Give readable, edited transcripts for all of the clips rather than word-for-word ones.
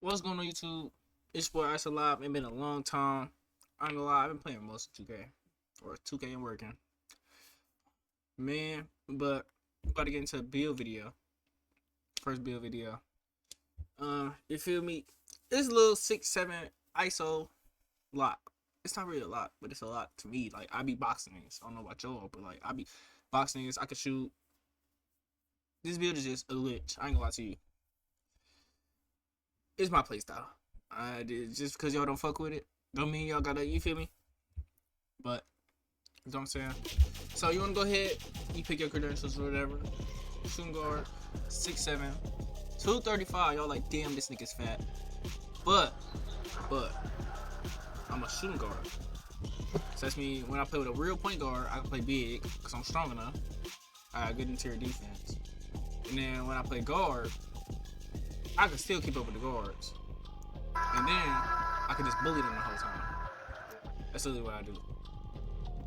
What's going on YouTube? It's boy Ice Alive. It's been a long time. I ain't gonna lie, I've been playing most of 2K. Or 2K and working. Man, but I'm about to get into a build video. First build video. You feel me? It's a little 6-7 ISO lot. It's not really a lot, but it's a lot to me. Like, I be boxing niggas. I don't know about y'all, but like, I be boxing niggas. I can shoot. This build is just a glitch. I ain't gonna lie to you. It's my playstyle. Just because y'all don't fuck with it, don't mean y'all gotta, you feel me? But, you know what I'm saying? So, you wanna go ahead, you pick your credentials or whatever. Shooting guard, 6'7", 235. Y'all like, damn, this nigga's fat. But, I'm a shooting guard. So that's me, when I play with a real point guard, I can play big, because I'm strong enough. I got good interior defense. And then when I play guard, I can still keep up with the guards. And then, I can just bully them the whole time. That's literally what I do.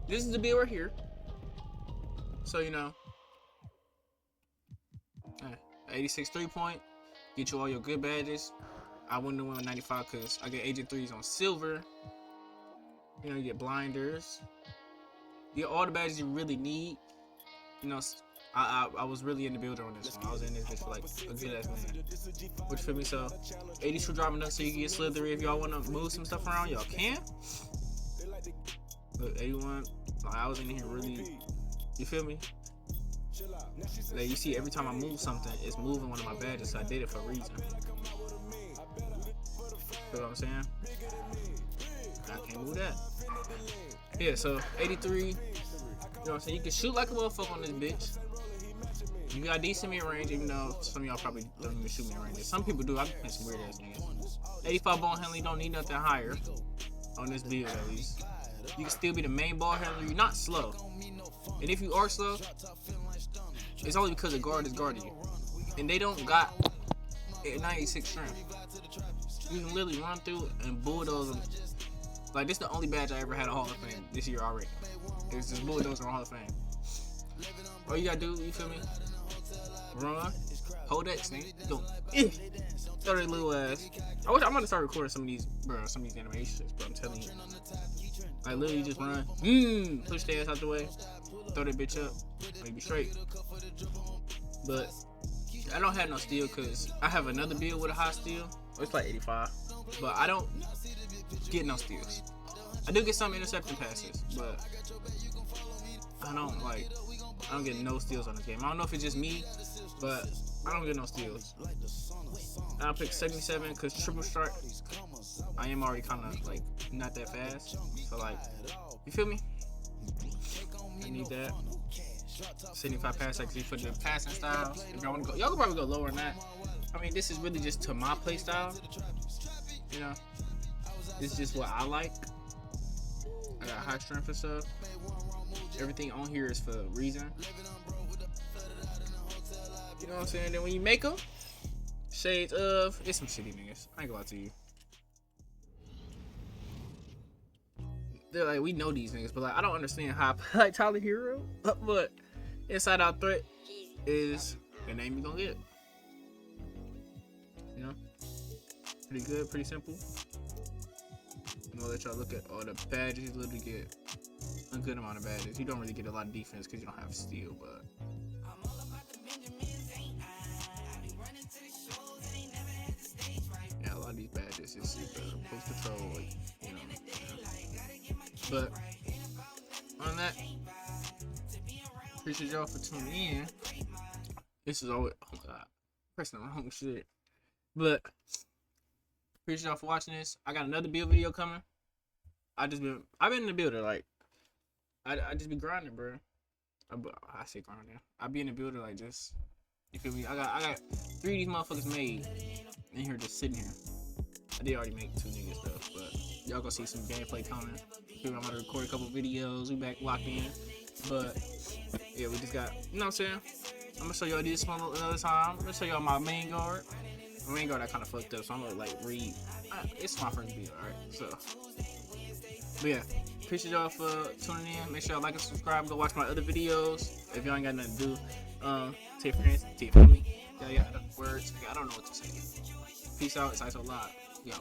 This is the build right here. So, you know. 86 3-point. Get you all your good badges. I wouldn't have won 95 because I get Agent 3s on silver. You know, you get blinders. You get all the badges you really need. You know, I was really in the builder on this one. I was in this bitch for like a good ass minute. Which for me, so 82 dropping up so you can get slithery. If y'all want to move some stuff around, y'all can. But 81, like, I was in here really, you feel me? Like, you see every time I move something, it's moving one of my badges, so I did it for a reason. Feel what I'm saying? I can't move that. Yeah, so 83, you know what I'm saying? You can shoot like a motherfucker on this bitch. You got decent mid-range, even though some of y'all probably don't even shoot mid-range. Some people do. I've been playing some weird-ass niggas. 85 ball handling, don't need nothing higher. On this build, at least. You can still be the main ball handler. You're not slow. And if you are slow, it's only because the guard is guarding you. And they don't got a 96 strength. You can literally run through and bulldoze them. Like, this is the only badge I ever had a Hall of Fame this year already. It's just bulldozer on Hall of Fame. All you gotta do, you feel me? Run, hold X, nigga. Go, throw that little ass. I'm gonna start recording some of these, bro, some of these animations, bro. I'm telling you. Like, literally just run, push the ass out the way, throw that bitch up, maybe straight. But I don't have no steal because I have another build with a high steal. It's like 85, but I don't get no steals. I do get some interception passes, but I don't get no steals on this game. I don't know if it's just me, but I don't get no steals. I'll pick 77 because triple strike. I am already kind of like not that fast, so like, you feel me? I need that. 75 pass accuracy for the passing styles. If y'all want to go, y'all can probably go lower than that. I mean, this is really just to my play style. You know, this is just what I like. I got high strength and stuff. Everything on here is for a reason. You know what I'm saying? Then when you make them, shades of, it's some shitty niggas. I ain't gonna lie to you. They're like, we know these niggas, but like, I don't understand how I play like Tyler Hero. But inside out threat is the name you gonna get. You know, pretty good, pretty simple. I'm gonna let y'all look at all the badges. You literally get a good amount of badges. You don't really get a lot of defense because you don't have steal, but yeah, a lot of these badges is either post patrol, like, you know. But on that, appreciate y'all for tuning in. This is always, oh my god, pressing the wrong shit. But appreciate y'all for watching this. I got another build video coming. I've been in the builder, like, I just be grinding, bro. I say grinding. I be in the builder like just, you feel me? I got 3 of these motherfuckers made in here just sitting here. I did already make 2 niggas stuff, but y'all gonna see some gameplay coming. I'm gonna record a couple videos. We back locked in, but yeah, we just got, you know what I'm saying? I'm gonna show y'all this one another time. I'm gonna show y'all my main guard. My main guard I kind of fucked up, so I'm gonna like read. It's my first video, alright? So, but yeah, appreciate y'all for tuning in. Make sure y'all like and subscribe. Go watch my other videos if y'all ain't got nothing to do. Tell your friends, tell your family. Yeah, the words. I don't know what to say. Peace out. It's ISO Live. Yo.